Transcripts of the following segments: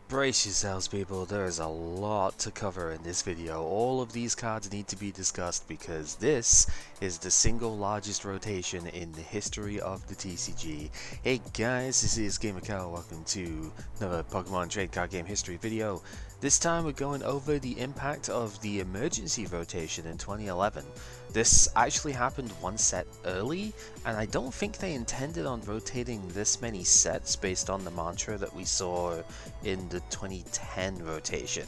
Brace yourselves, people, there is a lot to cover in this video. All of these cards need to be discussed because this is the single largest rotation in the history of the TCG. Hey guys, this is GamerCow, welcome to another Pokemon Trade Card Game History video. This time we're going over the impact of the emergency rotation in 2011. This actually happened one set early, and I don't think they intended on rotating this many sets based on the mantra that we saw in the 2010 rotation.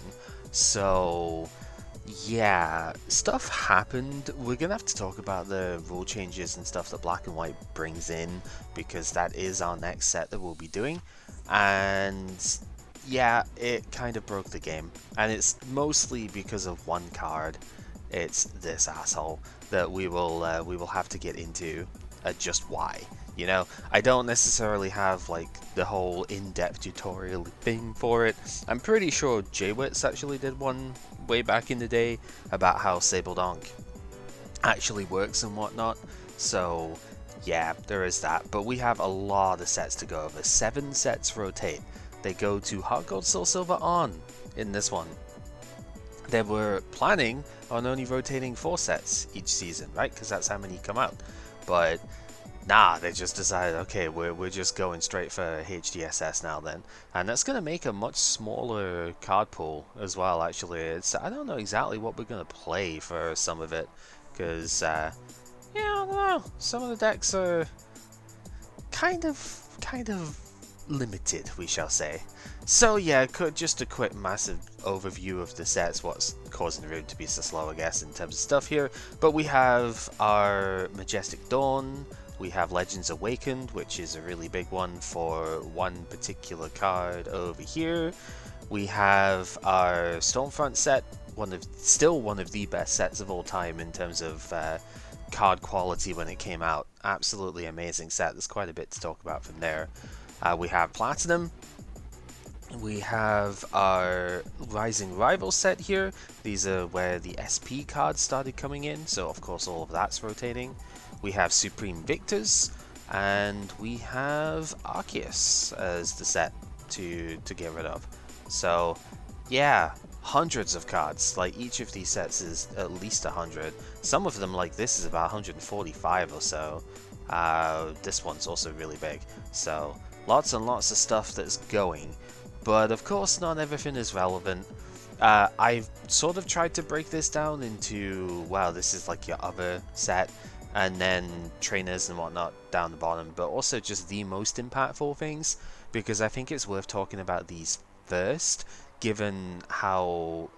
So yeah, stuff happened. We're gonna have to talk about the rule changes and stuff that Black and White brings in, because that is our next set that we'll be doing. And yeah, it kind of broke the game, and it's mostly because of one card. It's this asshole that we will have to get into just why. You know, I don't necessarily have like the whole in-depth tutorial thing for it. I'm pretty sure Jaywitz actually did one way back in the day about how Sabeldonk actually works and whatnot. So yeah, there is that. But we have a lot of sets to go over. 7 sets rotate. They go to Heart Gold, Soul Silver on in this one. They were planning on only rotating 4 sets each season, right? Because that's how many come out. But nah, they just decided, okay, we're just going straight for HDSS now then. And that's going to make a much smaller card pool as well, actually. I don't know exactly what we're going to play for some of it. Because, yeah, I don't know. Some of the decks are kind of limited, we shall say. So yeah, just a quick massive overview of the sets, what's causing the route to be so slow, I guess, in terms of stuff here. But we have our Majestic Dawn, we have Legends Awakened, which is a really big one for one particular card over here. We have our Stormfront set, still one of the best sets of all time in terms of card quality when it came out. Absolutely amazing set. There's quite a bit to talk about from there. We have Platinum. We have our Rising Rival set here. These are where the SP cards started coming in, so of course all of that's rotating. We have Supreme Victors, and we have Arceus as the set to get rid of. So yeah, hundreds of cards. Like, each of these sets is at least 100. Some of them, like this, is about 145 or so. This one's also really big. So lots and lots of stuff that's going. But of course not everything is relevant. I've sort of tried to break this down into, wow, this is like your other set, and then trainers and whatnot down the bottom, but also just the most impactful things, because I think it's worth talking about these first, given how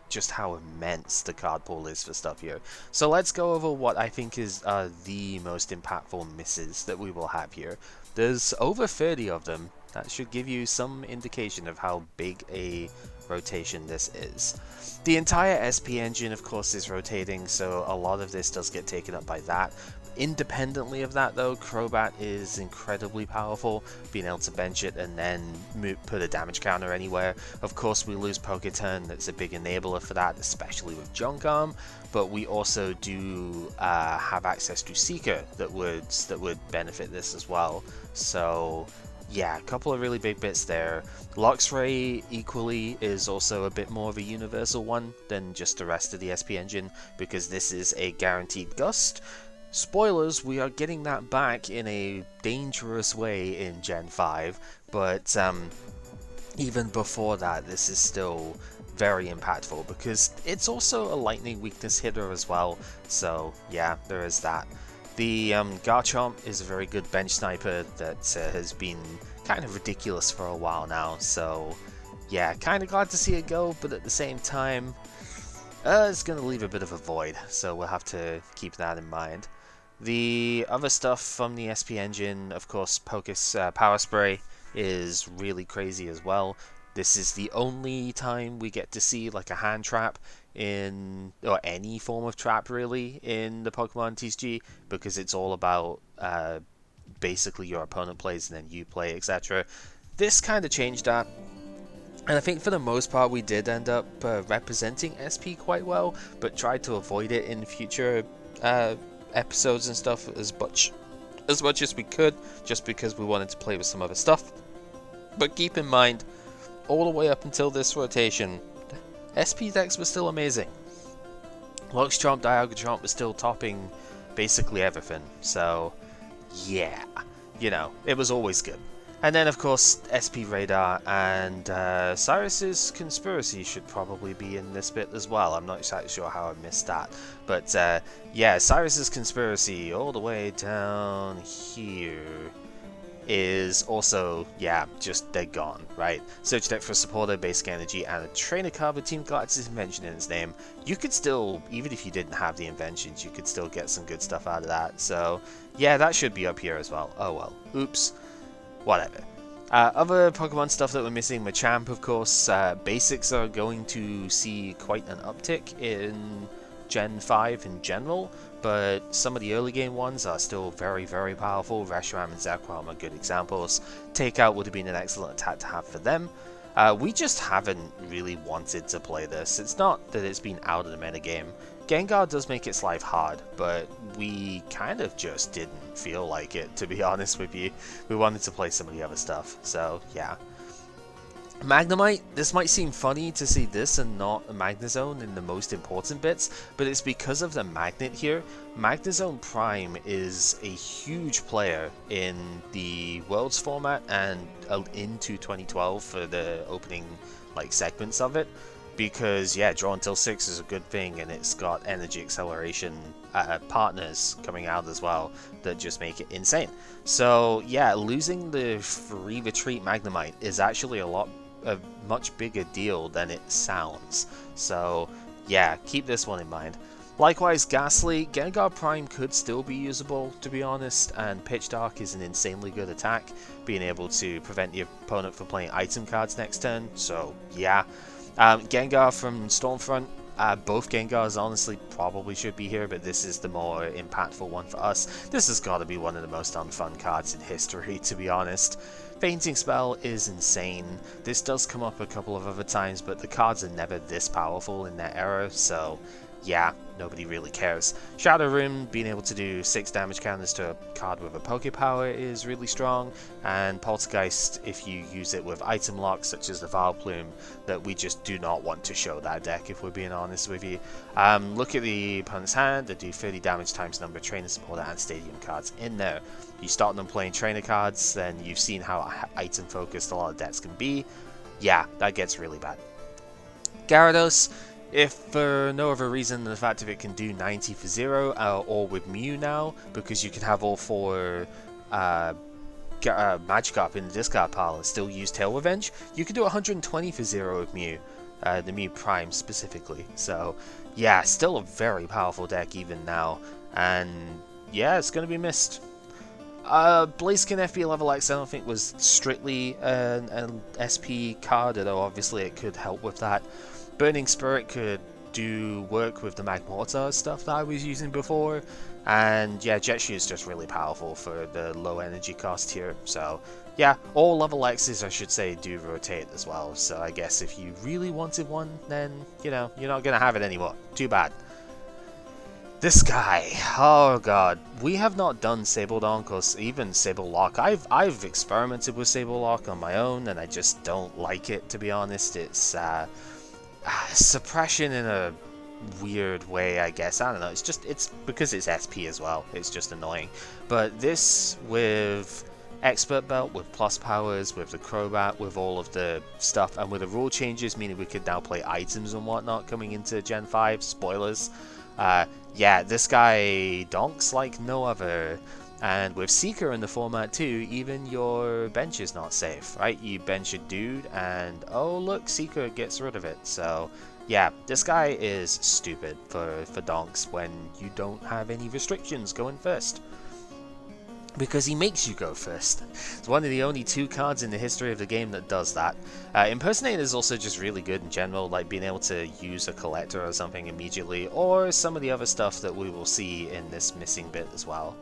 immense the card pool is for stuff here. So let's go over what I think is the most impactful misses that we will have here. There's over 30 of them. That should give you some indication of how big a rotation this is. The entire SP engine, of course, is rotating, so a lot of this does get taken up by that. Independently of that, though, Crobat is incredibly powerful, being able to bench it and then put a damage counter anywhere. Of course, we lose Poketurn, that's a big enabler for that, especially with Junk Arm, but we also do have access to Seeker that would benefit this as well. So yeah, a couple of really big bits there. Luxray equally is also a bit more of a universal one than just the rest of the SP engine, because this is a guaranteed gust. Spoilers, we are getting that back in a dangerous way in Gen 5, but even before that, this is still very impactful, because it's also a lightning weakness hitter as well, so yeah, there is that. The Garchomp is a very good bench sniper that has been kind of ridiculous for a while now, so yeah, kind of glad to see it go, but at the same time, it's going to leave a bit of a void, so we'll have to keep that in mind. The other stuff from the SP engine, of course, Pocus Power Spray is really crazy as well. This is the only time we get to see like a hand trap or any form of trap really in the Pokemon TCG, because it's all about basically your opponent plays and then you play, etc. This kind of changed that, and I think for the most part we did end up representing SP quite well, but tried to avoid it in future episodes and stuff as much as we could, just because we wanted to play with some other stuff. But keep in mind, all the way up until this rotation, SP decks were still amazing. Lux Chomp, Dialga Chomp was still topping basically everything, so yeah, you know, it was always good. And then of course SP Radar and Cyrus's Conspiracy should probably be in this bit as well. I'm not exactly sure how I missed that, but yeah, Cyrus's Conspiracy all the way down here is also, yeah, just dead gone, right? Search deck for a supporter, basic energy, and a trainer card with Team Galactus invention in its name. You could still, even if you didn't have the inventions, you could still get some good stuff out of that. So, yeah, that should be up here as well. Oh well, oops, whatever. Other Pokemon stuff that we're missing, Machamp, of course. Basics are going to see quite an uptick in Gen 5 in general, but some of the early game ones are still very, very powerful. Reshiram and Zekrom are good examples. Takeout would have been an excellent attack to have for them. We just haven't really wanted to play this. It's not that it's been out of the metagame. Gengar does make its life hard, but we kind of just didn't feel like it, to be honest with you. We wanted to play some of the other stuff, so yeah. Magnemite, this might seem funny to see this and not a Magnezone in the most important bits, but it's because of the magnet here. Magnezone Prime is a huge player in the Worlds format and into 2012 for the opening segments of it, because yeah, Draw Until 6 is a good thing, and it's got energy acceleration partners coming out as well that just make it insane. So yeah, losing the free retreat Magnemite is actually a much bigger deal than it sounds. So yeah, keep this one in mind. Likewise, Ghastly, Gengar Prime could still be usable, to be honest, and Pitch Dark is an insanely good attack, being able to prevent the opponent from playing item cards next turn, so yeah. Gengar from Stormfront, both Gengars honestly probably should be here, but this is the more impactful one for us. This has got to be one of the most unfun cards in history, to be honest. Fainting Spell is insane. This does come up a couple of other times, but the cards are never this powerful in their era, so yeah, nobody really cares. Shadow Rune, being able to do 6 damage counters to a card with a Poke Power is really strong, and Poltergeist, if you use it with item locks such as the Vileplume, that we just do not want to show that deck, if we're being honest with you. Look at the opponent's hand, they do 30 damage times number of trainer, supporter, and stadium cards in there. You start them playing trainer cards, then you've seen how item focused a lot of decks can be. Yeah, that gets really bad. Gyarados, if for no other reason than the fact that it can do 90 for 0, or with Mew now, because you can have all 4 Magikarp in the discard pile and still use Tail Revenge, you can do 120 for 0 with Mew, the Mew Prime specifically. So yeah, still a very powerful deck even now, and yeah, it's going to be missed. Blaziken FB level X I don't think was strictly an SP card, although obviously it could help with that. Burning Spirit could do work with the Magmortar stuff that I was using before, and yeah, Jet Shoe is just really powerful for the low energy cost here. So yeah, all level X's I should say do rotate as well, so I guess if you really wanted one, then you know, you're not gonna have it anymore. Too bad. This guy, oh god, we have not done Sabeldonk or even Sabelock. I've experimented with Sabelock on my own, and I just don't like it, to be honest. It's suppression in a weird way, I guess. I don't know, it's because it's SP as well, it's just annoying. But this with Expert Belt, with plus powers, with the Crobat, with all of the stuff, and with the rule changes, meaning we could now play items and whatnot coming into Gen 5, spoilers. Yeah, this guy donks like no other, and with Seeker in the format too, even your bench is not safe, right? You bench a dude, and oh look, Seeker gets rid of it. So yeah, this guy is stupid for donks when you don't have any restrictions going first, because he makes you go first. It's one of the only 2 cards in the history of the game that does that. Impersonator is also just really good in general, like being able to use a collector or something immediately, or some of the other stuff that we will see in this missing bit as well.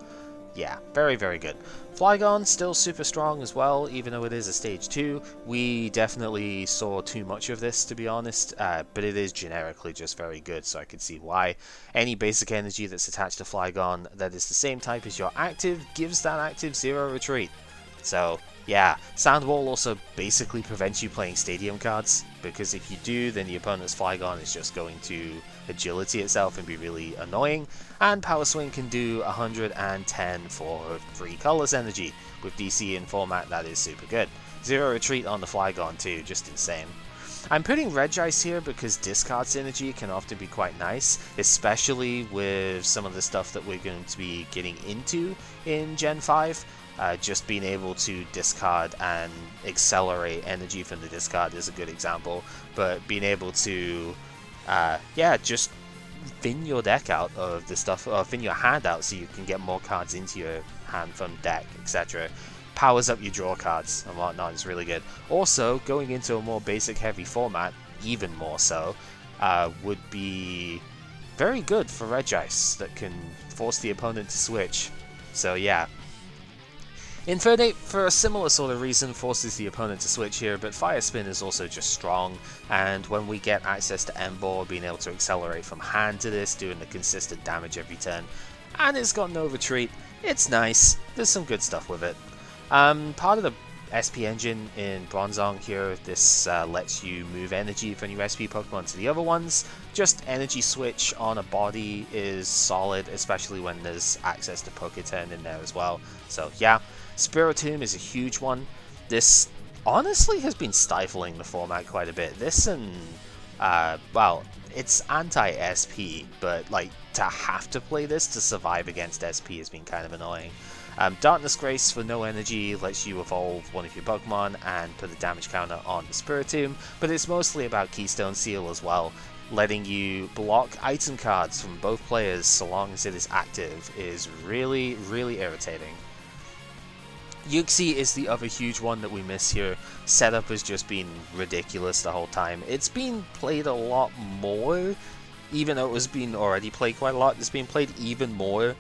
Yeah, very, very good. Flygon, still super strong as well, even though it is a stage 2. We definitely saw too much of this, to be honest, but it is generically just very good, so I can see why. Any basic energy that's attached to Flygon that is the same type as your active gives that active 0 retreat. So yeah, Sand Wall also basically prevents you playing stadium cards, because if you do, then the opponent's Flygon is just going to agility itself and be really annoying, and Power Swing can do 110 for 3 colors energy. With DC in format, that is super good. Zero Retreat on the Flygon too, just insane. I'm putting Regice here because discard synergy can often be quite nice, especially with some of the stuff that we're going to be getting into in Gen 5. Just being able to discard and accelerate energy from the discard is a good example, but being able to, yeah, just thin your deck out of the stuff, or thin your hand out so you can get more cards into your hand from deck, etc. Powers up your draw cards and whatnot is really good. Also, going into a more basic heavy format, even more so, would be very good for Regice that can force the opponent to switch. So yeah. Infernape, for a similar sort of reason, forces the opponent to switch here, but Fire Spin is also just strong, and when we get access to Emboar, being able to accelerate from hand to this, doing the consistent damage every turn, and it's got no retreat, it's nice, there's some good stuff with it. Part of the SP engine in Bronzong here, this lets you move energy from your SP Pokemon to the other ones. Just energy switch on a body is solid, especially when there's access to Poketurn in there as well. So yeah, Spiritomb is a huge one. This honestly has been stifling the format quite a bit. This and, well, it's anti-SP, but like to have to play this to survive against SP has been kind of annoying. Darkness Grace for no energy lets you evolve one of your Pokemon and put a damage counter on the Spiritomb, but it's mostly about Keystone Seal as well. Letting you block item cards from both players so long as it is active is really, really irritating. Uxie is the other huge one that we miss here. Setup has just been ridiculous the whole time. It's been played a lot more, even though it was being already played quite a lot. It's been played even more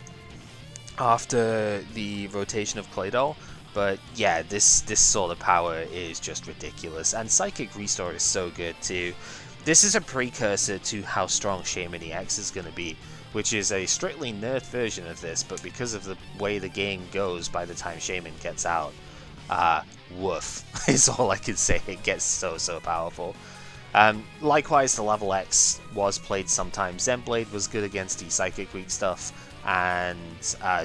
after the rotation of Claydol, but yeah, this sort of power is just ridiculous, and Psychic Restore is so good too. This is a precursor to how strong Shaman EX is going to be, which is a strictly nerfed version of this, but because of the way the game goes by the time Shaman gets out, woof is all I can say. It gets so powerful. Likewise, the level X was played sometimes. Zenblade was good against the Psychic weak stuff, and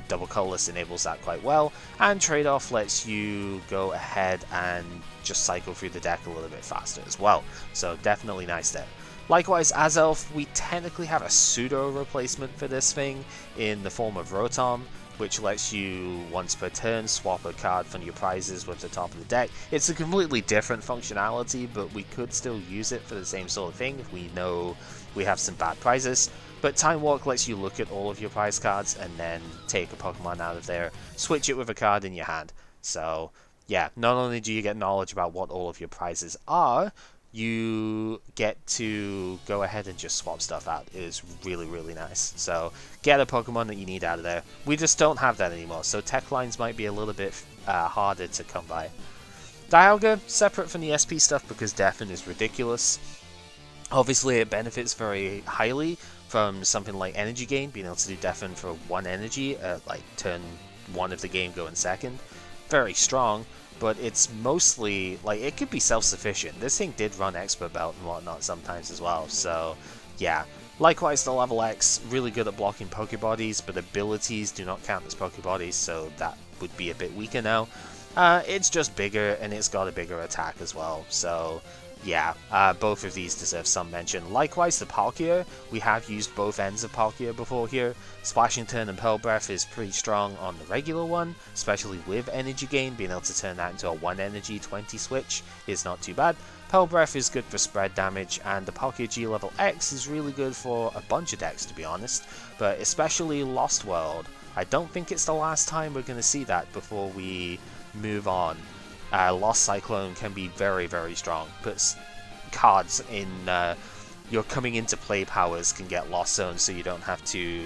Double Colorless enables that quite well, and Trade-Off lets you go ahead and just cycle through the deck a little bit faster as well, so definitely nice there. Likewise, Azelf, we technically have a pseudo replacement for this thing in the form of Rotom, which lets you once per turn swap a card from your prizes with the top of the deck. It's a completely different functionality, but we could still use it for the same sort of thing if we know we have some bad prizes. But Time Walk lets you look at all of your prize cards and then take a Pokemon out of there, switch it with a card in your hand. So yeah, not only do you get knowledge about what all of your prizes are, you get to go ahead and just swap stuff out. It is really, really nice. So get a Pokemon that you need out of there. We just don't have that anymore, so tech lines might be a little bit harder to come by. Dialga, separate from the SP stuff because Deafen is ridiculous. Obviously it benefits very highly from something like Energy Gain, being able to do Deafen for 1 energy at like turn 1 of the game going second. Very strong. But it's mostly, like, it could be self-sufficient. This thing did run Expert Belt and whatnot sometimes as well, so yeah. Likewise, the level X, really good at blocking Pokebodies, but abilities do not count as Pokebodies, so that would be a bit weaker now. It's just bigger, and it's got a bigger attack as well, so yeah, both of these deserve some mention. Likewise, the Palkia, we have used both ends of Palkia before here. Splashing Turn and Pearl Breath is pretty strong on the regular one, especially with Energy Gain. Being able to turn that into a 1 energy 20 switch is not too bad. Pearl Breath is good for spread damage, and the Palkia G level X is really good for a bunch of decks, to be honest, but especially Lost World. I don't think it's the last time we're going to see that before we move on. Lost Cyclone can be very, very strong, but cards in your coming into play powers can get Lost Zone, so you don't have to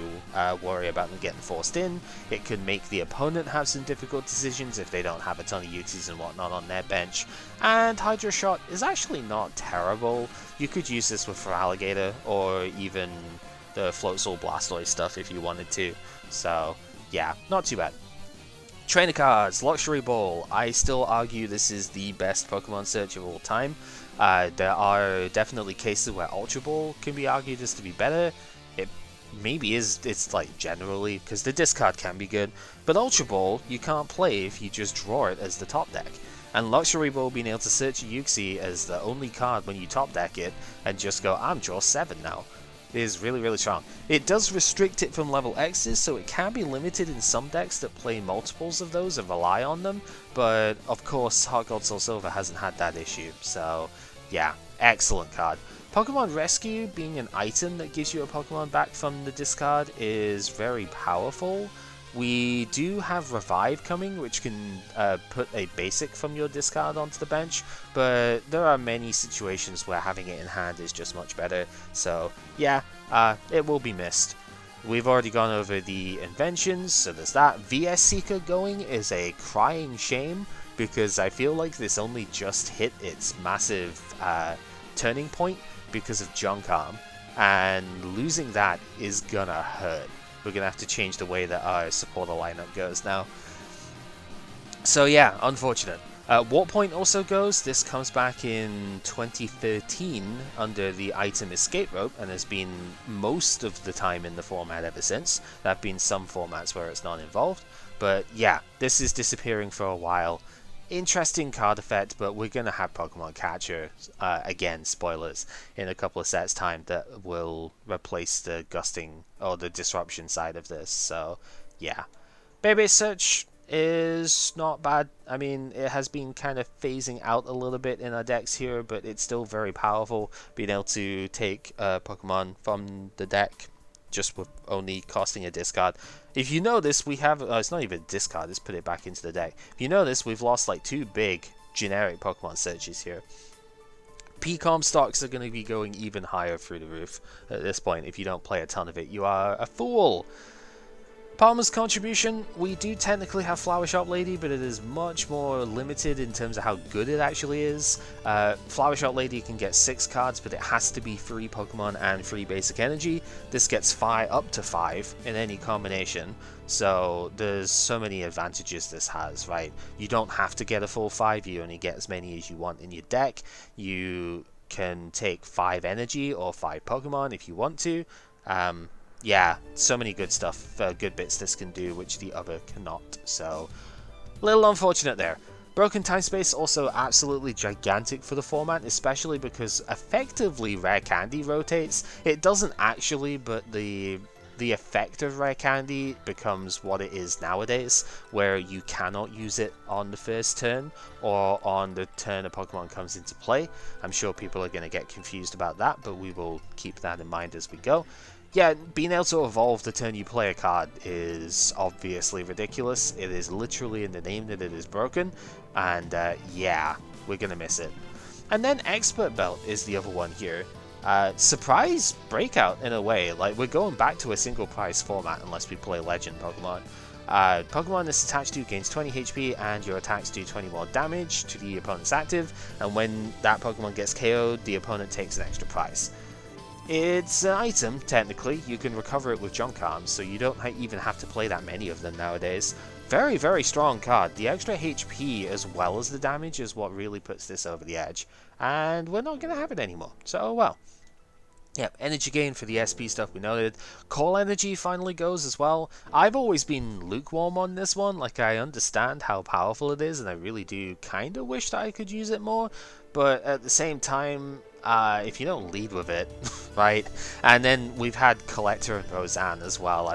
worry about them getting forced in. It can make the opponent have some difficult decisions if they don't have a ton of Uxies and whatnot on their bench. And Hydro Shot is actually not terrible. You could use this with Feraligatr or even the Floatzel Blastoise stuff if you wanted to. So yeah, not too bad. Trainer cards, Luxury Ball. I still argue this is the best Pokemon search of all time. There are definitely cases where Ultra Ball can be argued as to be better. It maybe is, it's like generally, because the discard can be good, but Ultra Ball you can't play if you just draw it as the top deck. And Luxury Ball being able to search Yuxi as the only card when you top deck it and just go, I'm draw 7 now, is really, really strong. It does restrict it from level X's, so it can be limited in some decks that play multiples of those and rely on them, but of course Heart Gold Soul Silver hasn't had that issue, so yeah, excellent card. Pokemon Rescue being an item that gives you a Pokemon back from the discard is very powerful. We do have Revive coming, which can put a basic from your discard onto the bench, but there are many situations where having it in hand is just much better, so yeah, it will be missed. We've already gone over the inventions, so there's that. VS Seeker going is a crying shame, because I feel like this only just hit its massive turning point because of Junk Arm, and losing that is gonna hurt. We're going to have to change the way that our supporter lineup goes now. So yeah, unfortunate. Warp Point also goes. This comes back in 2013 under the item Escape Rope and has been most of the time in the format ever since. There have been some formats where it's not involved. But yeah, this is disappearing for a while. Interesting card effect, but we're going to have Pokemon Catcher, again, spoilers, in a couple of sets time that will replace the gusting or the disruption side of this, so yeah. Baby Search is not bad. I mean, it has been kind of phasing out a little bit in our decks here, but it's still very powerful, being able to take Pokemon from the deck just with only costing a discard. If you notice, we have, it's not even a discard, let's put it back into the deck. If you notice, we've lost like 2 big generic Pokemon searches here. PCOM stocks are going to be going even higher through the roof at this point. If you don't play a ton of it, you are a fool. Palmer's contribution, we do technically have Flower Shop Lady, but it is much more limited in terms of how good it actually is. Flower Shop Lady can get 6 cards, but it has to be 3 Pokemon and 3 basic energy. This gets up to 5 in any combination, so there's so many advantages this has, right? You don't have to get a full 5, you only get as many as you want in your deck. You can take 5 energy or 5 Pokemon if you want to. Yeah, so many good stuff, good bits this can do, which the other cannot, so a little unfortunate there. Broken Time Space also absolutely gigantic for the format, especially because effectively Rare Candy rotates. It doesn't actually, but the effect of Rare Candy becomes what it is nowadays, where you cannot use it on the first turn or on the turn a Pokemon comes into play. I'm sure people are going to get confused about that, but we will keep that in mind as we go. Yeah, being able to evolve the turn you play a card is obviously ridiculous. It is literally in the name that it is broken, and yeah, we're gonna miss it. And then Expert Belt is the other one here. Surprise breakout in a way, like we're going back to a single price format unless we play Legend Pokemon. Pokemon this attached to gains 20 HP and your attacks do 20 more damage to the opponent's active, and when that Pokemon gets KO'd, the opponent takes an extra price. It's an item, technically. You can recover it with Junk Arms, so you don't even have to play that many of them nowadays. Very, very strong card. The extra HP as well as the damage is what really puts this over the edge. And we're not going to have it anymore, so oh well. Yep, energy gain for the SP stuff we noted. Call energy finally goes as well. I've always been lukewarm on this one. Like, I understand how powerful it is, and I really do kind of wish that I could use it more. But at the same time, if you don't lead with it, right? And then we've had Collector and Roseanne as well.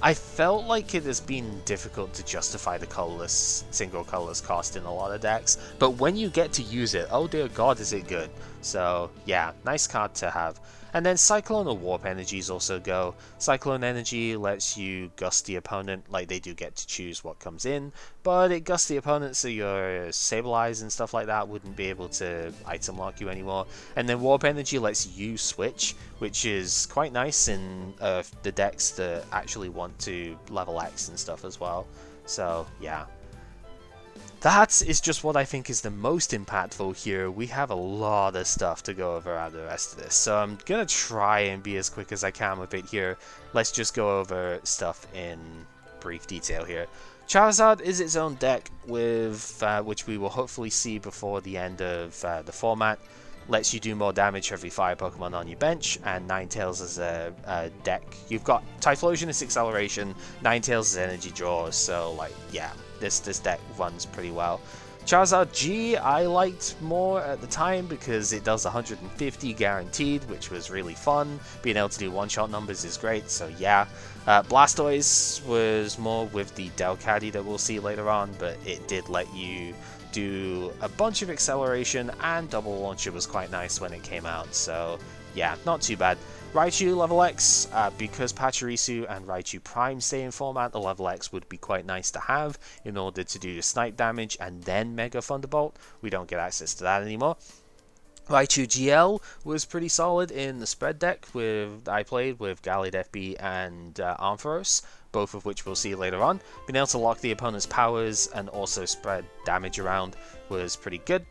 I felt like it has been difficult to justify the colorless, single colorless cost in a lot of decks, but when you get to use it, oh dear god is it good. So yeah, nice card to have. And then Cyclone or Warp Energies also go. Cyclone Energy lets you gust the opponent, like they do get to choose what comes in, but it gusts the opponent so your Sableye and stuff like that wouldn't be able to item lock you anymore. And then Warp Energy lets you switch, which is quite nice in the decks that actually want to level X and stuff as well. So yeah. That is just what I think is the most impactful here. We have a lot of stuff to go over out of the rest of this, so I'm going to try and be as quick as I can with it here. Let's just go over stuff in brief detail here. Charizard is its own deck with which we will hopefully see before the end of the format. Lets you do more damage every fire Pokemon on your bench, and Ninetales is a deck. You've got Typhlosion is acceleration, Ninetales is energy draw, so like yeah, this deck runs pretty well. Charizard G I liked more at the time because it does 150 guaranteed, which was really fun. Being able to do one-shot numbers is great, so yeah. Blastoise was more with the Delcatty that we'll see later on, but it did let you do a bunch of acceleration, and double launcher was quite nice when it came out, so yeah, not too bad. Raichu level X, because Pachirisu and Raichu Prime stay in format, the level X would be quite nice to have in order to do snipe damage and then Mega Thunderbolt. We don't get access to that anymore. Raichu GL was pretty solid in the spread deck I played with Gallade FB and Ampharos, both of which we'll see later on. Being able to lock the opponent's powers and also spread damage around was pretty good.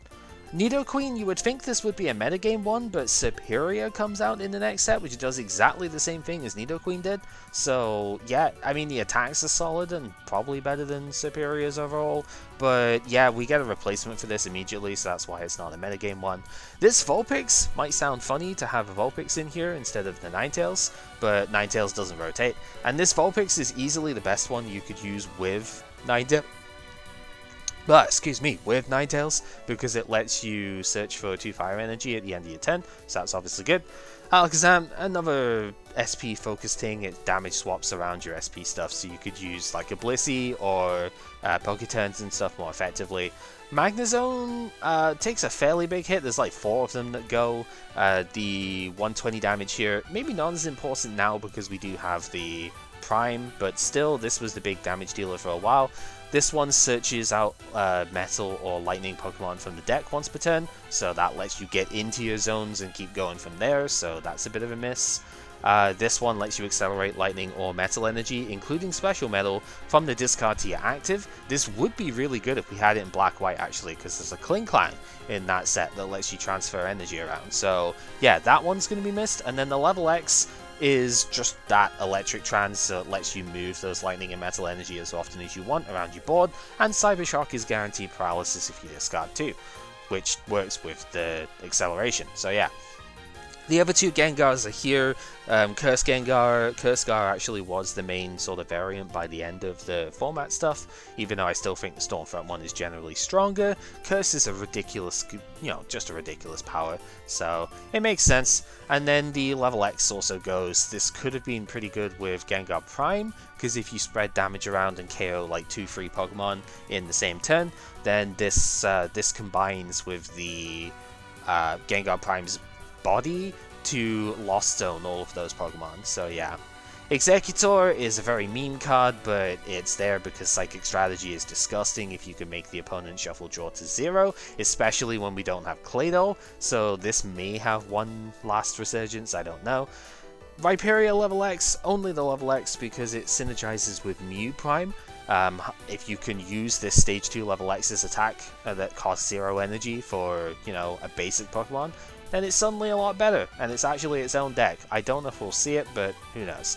Nidoqueen, you would think this would be a metagame one, but Superior comes out in the next set, which does exactly the same thing as Nidoqueen did. So, yeah, I mean, the attacks are solid and probably better than Superior's overall. But, yeah, we get a replacement for this immediately, so that's why it's not a metagame one. This Vulpix might sound funny to have a Vulpix in here instead of the Ninetales, but Ninetales doesn't rotate. And this Vulpix is easily the best one you could use with Ninetales. With Ninetales, because it lets you search for 2 fire energy at the end of your turn, so that's obviously good. Alakazam, another SP focused thing, it damage swaps around your SP stuff, so you could use like a Blissey or Poketurns and stuff more effectively. Magnezone takes a fairly big hit, there's like 4 of them that go. The 120 damage here, maybe not as important now because we do have the Prime, but still, this was the big damage dealer for a while. This one searches out Metal or Lightning Pokemon from the deck once per turn, so that lets you get into your zones and keep going from there, so that's a bit of a miss. This one lets you accelerate Lightning or Metal energy, including Special Metal, from the discard to your active. This would be really good if we had it in Black-White, actually, because there's a Culling in that set that lets you transfer energy around. So, yeah, that one's going to be missed, and then the level X is just that electric trance, so it lets you move those lightning and metal energy as often as you want around your board, and Cyber Shock is guaranteed paralysis if you discard 2, which works with the acceleration, so yeah. The other 2 Gengars are here. Curse Gar actually was the main sort of variant by the end of the format stuff, even though I still think the Stormfront one is generally stronger. Curse is a ridiculous, just a ridiculous power, so it makes sense. And then the level X also goes. This could have been pretty good with Gengar Prime, because if you spread damage around and KO like 2 free Pokemon in the same turn, then this combines with the Gengar Prime's body to Lost Zone all of those Pokemon, so yeah. Executor is a very meme card, but it's there because Psychic Strategy is disgusting if you can make the opponent shuffle draw to 0, especially when we don't have Claydol, so this may have one last resurgence, I don't know. Viperia level X, only the level X because it synergizes with Mew Prime. If you can use this stage 2 level X's attack that costs 0 energy for, a basic Pokemon, then it's suddenly a lot better, and it's actually its own deck. I don't know if we'll see it, but who knows.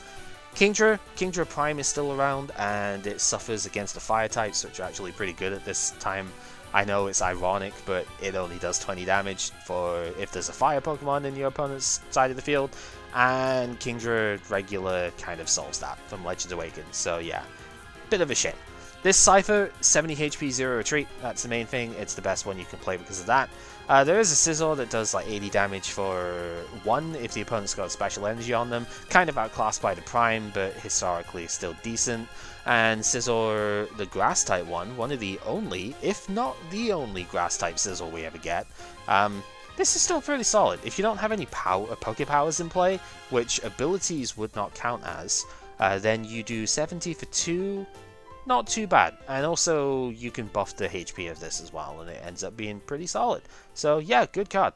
Kingdra Prime is still around, and it suffers against the fire types, which are actually pretty good at this time. I know it's ironic, but it only does 20 damage for if there's a fire Pokemon in your opponent's side of the field, and Kingdra regular kind of solves that from Legends Awakened, so yeah, bit of a shame. This Cypher, 70 HP, 0 retreat, that's the main thing, it's the best one you can play because of that. There is a Scizor that does like 80 damage for 1 if the opponent's got special energy on them, kind of outclassed by the Prime, but historically still decent. And Scizor, the Grass type one of the only, if not the only Grass type Scizor we ever get. This is still pretty solid. If you don't have any Poke Powers in play, which abilities would not count as, then you do 70 for 2. Not too bad, and also you can buff the HP of this as well, and it ends up being pretty solid. So yeah, good card.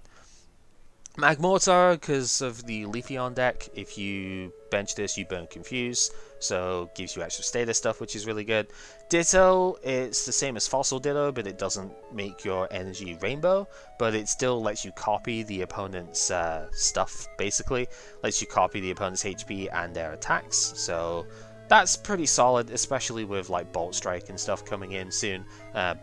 Magmortar, because of the Leafeon deck, if you bench this, you burn Confuse, so gives you extra status stuff, which is really good. Ditto, it's the same as Fossil Ditto, but it doesn't make your energy rainbow, but it still lets you copy the opponent's stuff, basically. Lets you copy the opponent's HP and their attacks, so that's pretty solid, especially with like Bolt Strike and stuff coming in soon,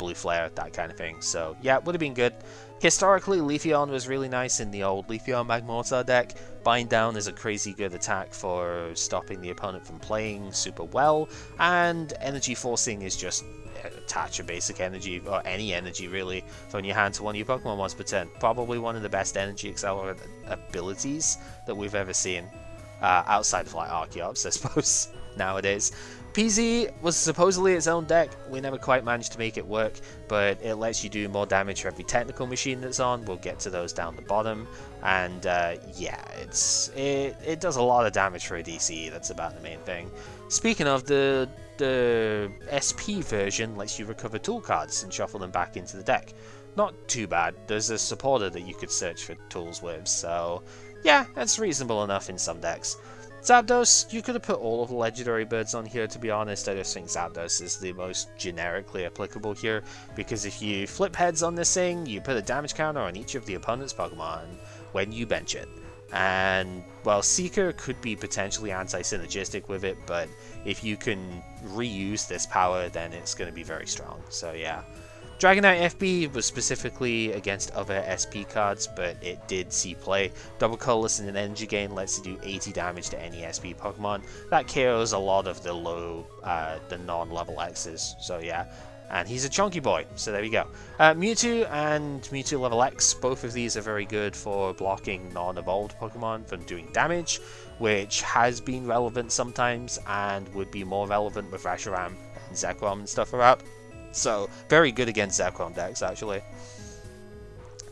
Blue Flare, that kind of thing. So yeah, it would have been good. Historically, Leafeon was really nice in the old Leafeon Magmortar deck. Bind Down is a crazy good attack for stopping the opponent from playing super well, and Energy Forcing is just attach a basic energy, or any energy really, from your hand to one of your Pokemon once per turn. Probably one of the best energy accelerant abilities that we've ever seen, outside of like Archeops, I suppose, nowadays. PZ was supposedly its own deck. We never quite managed to make it work, but it lets you do more damage for every technical machine that's on. We'll get to those down the bottom. And yeah, it does a lot of damage for a DCE. That's about the main thing. Speaking of, the SP version lets you recover tool cards and shuffle them back into the deck. Not too bad. There's a supporter that you could search for tools with, so yeah, that's reasonable enough in some decks. Zapdos, you could have put all of the legendary birds on here, to be honest. I just think Zapdos is the most generically applicable here, because if you flip heads on this thing, you put a damage counter on each of the opponent's Pokemon when you bench it. And, well, Seeker could be potentially anti-synergistic with it, but if you can reuse this power, then it's going to be very strong. So yeah. Dragonite FB was specifically against other SP cards, but it did see play. Double Colorless and an Energy Gain lets you do 80 damage to any SP Pokemon. That KOs a lot of the the non-level X's, so yeah. And he's a chunky boy, so there we go. Mewtwo and Mewtwo level X, both of these are very good for blocking non-evolved Pokemon from doing damage, which has been relevant sometimes, and would be more relevant with Reshiram and Zekrom and stuff are out. So, very good against Zekrom decks, actually.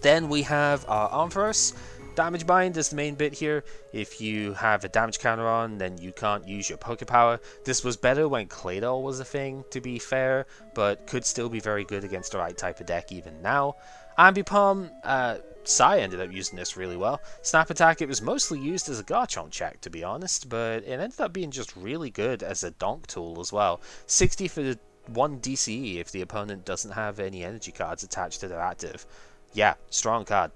Then we have our Ampharos. Damage Bind is the main bit here. If you have a damage counter on, then you can't use your Poke Power. This was better when Claydol was a thing, to be fair, but could still be very good against the right type of deck even now. Ambipom, Sai ended up using this really well. Snap Attack, it was mostly used as a Garchomp check, to be honest, but it ended up being just really good as a donk tool as well. 60 for 1 DCE if the opponent doesn't have any energy cards attached to their active. Yeah, strong card.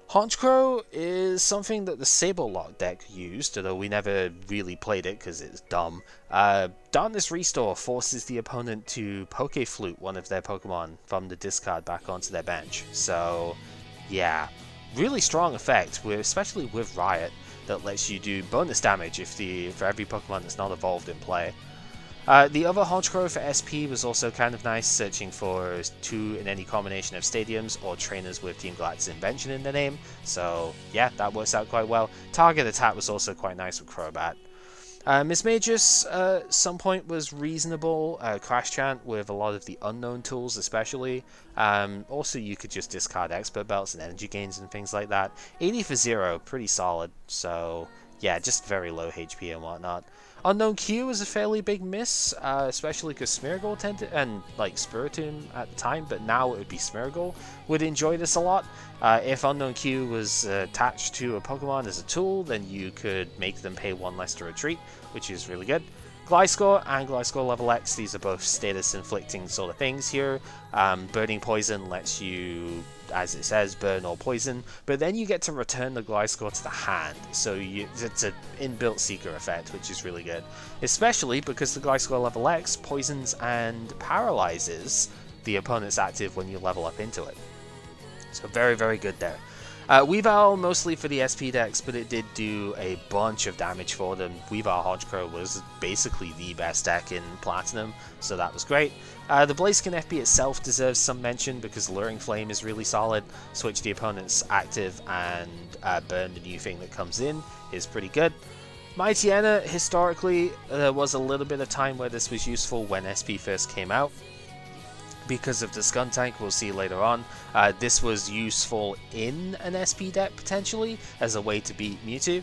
Honchkrow is something that the Sableye deck used, although we never really played it because it's dumb. Darkness Restore forces the opponent to Poke Flute one of their Pokemon from the discard back onto their bench. So, yeah, really strong effect, especially with Riot, that lets you do bonus damage for every Pokemon that's not evolved in play. The other Honchkrow for SP was also kind of nice, searching for 2 in any combination of stadiums or trainers with Team Galactic's invention in the name, so yeah, that works out quite well. Target attack was also quite nice with Crobat. Mismagius, some point was reasonable. Crash Chant with a lot of the unknown tools especially. Also you could just discard Expert Belts and Energy Gains and things like that. 80 for 0, pretty solid, so yeah, just very low HP and whatnot. Unknown Q was a fairly big miss, especially because Smeargle tended, and like Spiritomb at the time, but now it would be Smeargle, would enjoy this a lot. If Unknown Q was attached to a Pokemon as a tool, then you could make them pay 1 less to retreat, which is really good. Gliscor and Gliscor level X, these are both status inflicting sort of things here. Burning Poison lets you, as it says, burn or poison, but then you get to return the Gliscor to the hand, so it's an inbuilt Seeker effect, which is really good. Especially because the Gliscor level X poisons and paralyzes the opponent's active when you level up into it. So very, very good there. Weavile mostly for the SP decks, but it did do a bunch of damage for them. Weavile Honchkrow was basically the best deck in Platinum, so that was great. The Blaziken FB itself deserves some mention because Luring Flame is really solid. Switch the opponent's active and burn the new thing that comes in is pretty good. Mightyena, historically, there was a little bit of time where this was useful when SP first came out. Because of the Skuntank, we'll see later on. This was useful in an SP deck, potentially, as a way to beat Mewtwo.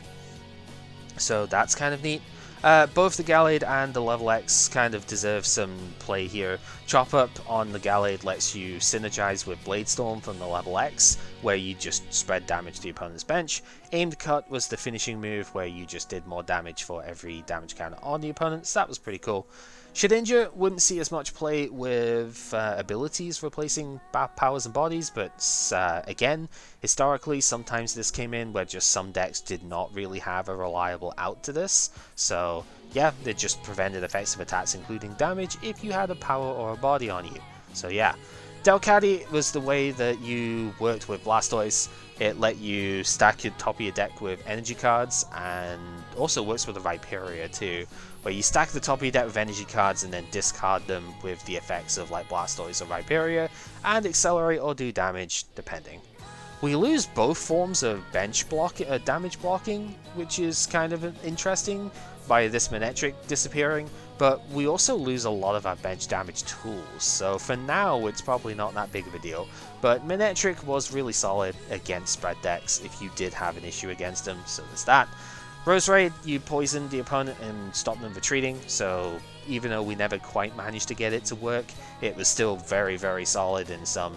So that's kind of neat. Both the Gallade and the Level X kind of deserve some play here. Chop Up on the Gallade lets you synergize with Blade Storm from the Level X, where you just spread damage to the opponent's bench. Aimed Cut was the finishing move, where you just did more damage for every damage counter on the opponent, so that was pretty cool. Shedinja wouldn't see as much play with abilities replacing powers and bodies, but again, historically, sometimes this came in where just some decks did not really have a reliable out to this, so yeah, it just prevented effective attacks including damage if you had a power or a body on you. So yeah, Delcatty was the way that you worked with Blastoise. It let you stack your top of your deck with energy cards, and also works with the Viperia too, where you stack the top of your deck with energy cards and then discard them with the effects of like Blastoise or Viperia, and accelerate or do damage depending. We lose both forms of damage blocking, which is kind of interesting by this Manectric disappearing, but we also lose a lot of our bench damage tools, so for now it's probably not that big of a deal, but Manectric was really solid against spread decks if you did have an issue against them, so there's that. Roserade, you poisoned the opponent and stopped them retreating, so even though we never quite managed to get it to work, it was still very, very solid in some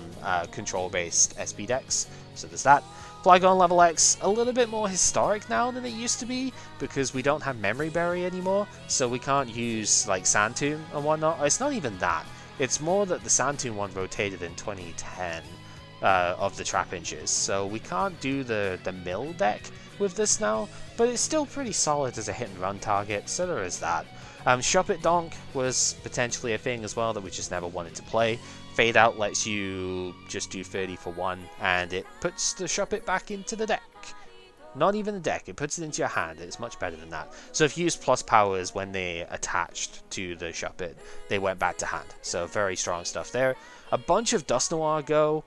control-based SP decks, so there's that. Flygon level X, a little bit more historic now than it used to be, because we don't have Memory Berry anymore, so we can't use like Sand Tomb and whatnot. It's not even that, it's more that the Sand Tomb one rotated in 2010 of the Trapinches, so we can't do the mill deck with this now, but it's still pretty solid as a hit and run target, so there is that. Shuppet Donk was potentially a thing as well that we just never wanted to play. Fade Out lets you just do 30 for 1, and it puts the Shuppet back into the deck. Not even the deck, it puts it into your hand. It's much better than that. So if you use plus powers when they attached to the Shuppet, they went back to hand. So very strong stuff there. A bunch of Dusknoir go.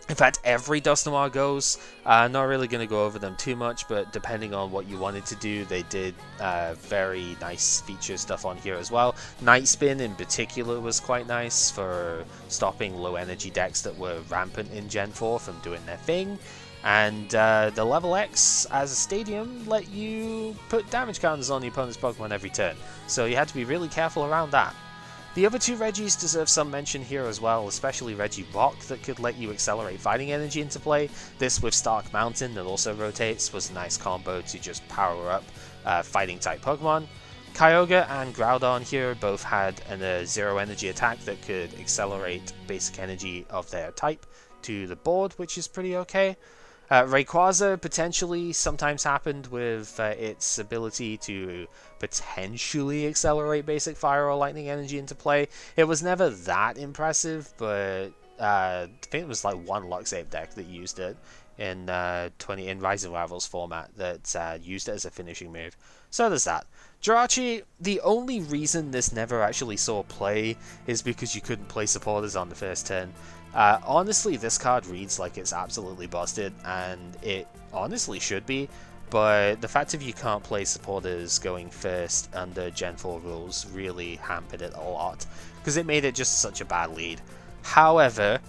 In fact, every Dusknoir goes. Not really going to go over them too much, but depending on what you wanted to do, they did very nice feature stuff on here as well. Night Spin in particular was quite nice for stopping low energy decks that were rampant in Gen 4 from doing their thing. And the level X as a stadium let you put damage counters on the opponent's Pokemon every turn, so you had to be really careful around that. The other two Regis deserve some mention here as well, especially Regirock that could let you accelerate fighting energy into play. This with Stark Mountain that also rotates was a nice combo to just power up fighting type Pokemon. Kyogre and Groudon here both had a zero energy attack that could accelerate basic energy of their type to the board, which is pretty okay. Rayquaza potentially sometimes happened with its ability to potentially accelerate basic fire or lightning energy into play. It was never that impressive, but I think it was like one Luxape deck that used it in in Rising Rivals format that used it as a finishing move. So there's that. Jirachi, the only reason this never actually saw play is because you couldn't play supporters on the first turn. Honestly, this card reads like it's absolutely busted, and it honestly should be, but the fact that you can't play supporters going first under Gen 4 rules really hampered it a lot, because it made it just such a bad lead. However,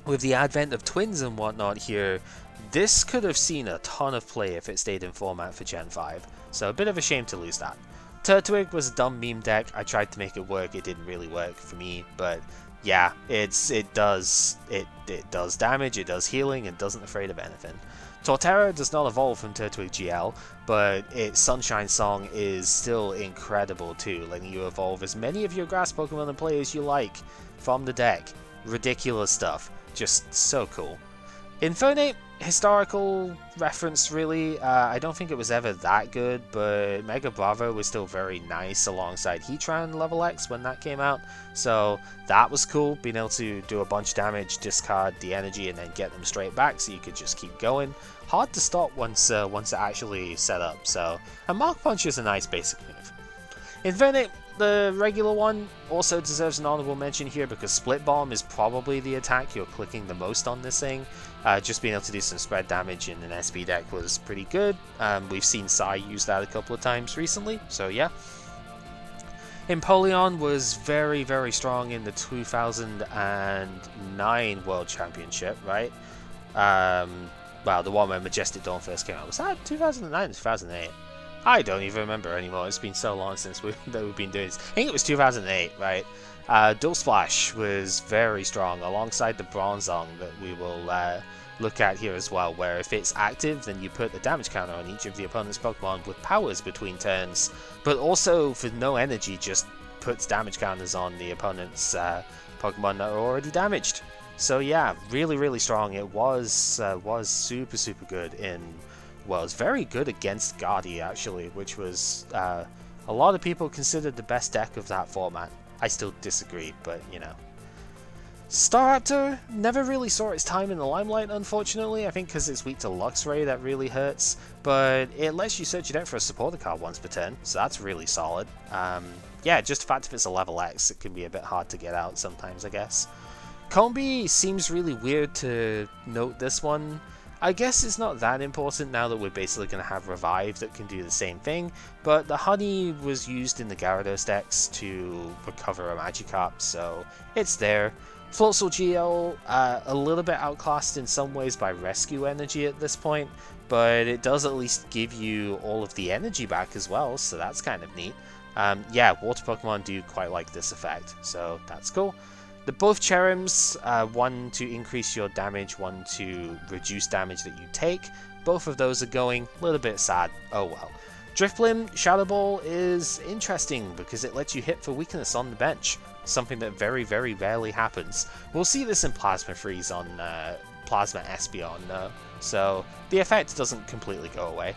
with the advent of twins and whatnot here, this could have seen a ton of play if it stayed in format for Gen 5, so a bit of a shame to lose that. Turtwig was a dumb meme deck. I tried to make it work, it didn't really work for me, but yeah, it does damage, it does healing, it doesn't afraid of anything. Torterra does not evolve from Turtwig GL, but its Sunshine Song is still incredible too, letting you evolve as many of your grass Pokemon and play as you like from the deck. Ridiculous stuff, just so cool. Infernape, historical reference really, I don't think it was ever that good, but Mega Bravo was still very nice alongside Heatran level X when that came out, so that was cool, being able to do a bunch of damage, discard the energy, and then get them straight back so you could just keep going. Hard to stop once it actually set up, so, and Mark Punch is a nice basic move. Infernape, the regular one, also deserves an honorable mention here because Split Bomb is probably the attack you're clicking the most on this thing. Just being able to do some spread damage in an SP deck was pretty good. We've seen Sai use that a couple of times recently, so yeah. Empoleon was very, very strong in the 2009 World Championship, right? Well, the one where Majestic Dawn first came out. Was that 2009 or 2008? I don't even remember anymore. It's been so long since we've been doing this. I think it was 2008, right? Dual Splash was very strong alongside the Bronzong that we will look at here as well, where if it's active, then you put the damage counter on each of the opponent's Pokemon with powers between turns, but also for no energy, just puts damage counters on the opponent's Pokemon that are already damaged. So yeah, really, really strong. It was super, super good in Worlds. Very good against Guardy, actually, which was a lot of people considered the best deck of that format. I still disagree, but you know. Staraptor never really saw its time in the limelight, unfortunately. I think because it's weak to Luxray, that really hurts. But it lets you search your deck for a supporter card once per turn, so that's really solid. Yeah, just the fact if it's a level X, it can be a bit hard to get out sometimes, I guess. Combi seems really weird to note this one. I guess it's not that important now that we're basically going to have Revive that can do the same thing, but the Honey was used in the Gyarados decks to recover a Magikarp, so it's there. Floatzel GL, a little bit outclassed in some ways by Rescue Energy at this point, but it does at least give you all of the energy back as well, so that's kind of neat. Yeah, Water Pokemon do quite like this effect, so that's cool. Both Cherims, one to increase your damage, one to reduce damage that you take. Both of those are going. A little bit sad. Oh well. Drifblim Shadow Ball is interesting because it lets you hit for weakness on the bench. Something that very, very rarely happens. We'll see this in Plasma Freeze on Plasma Espeon though. So the effect doesn't completely go away.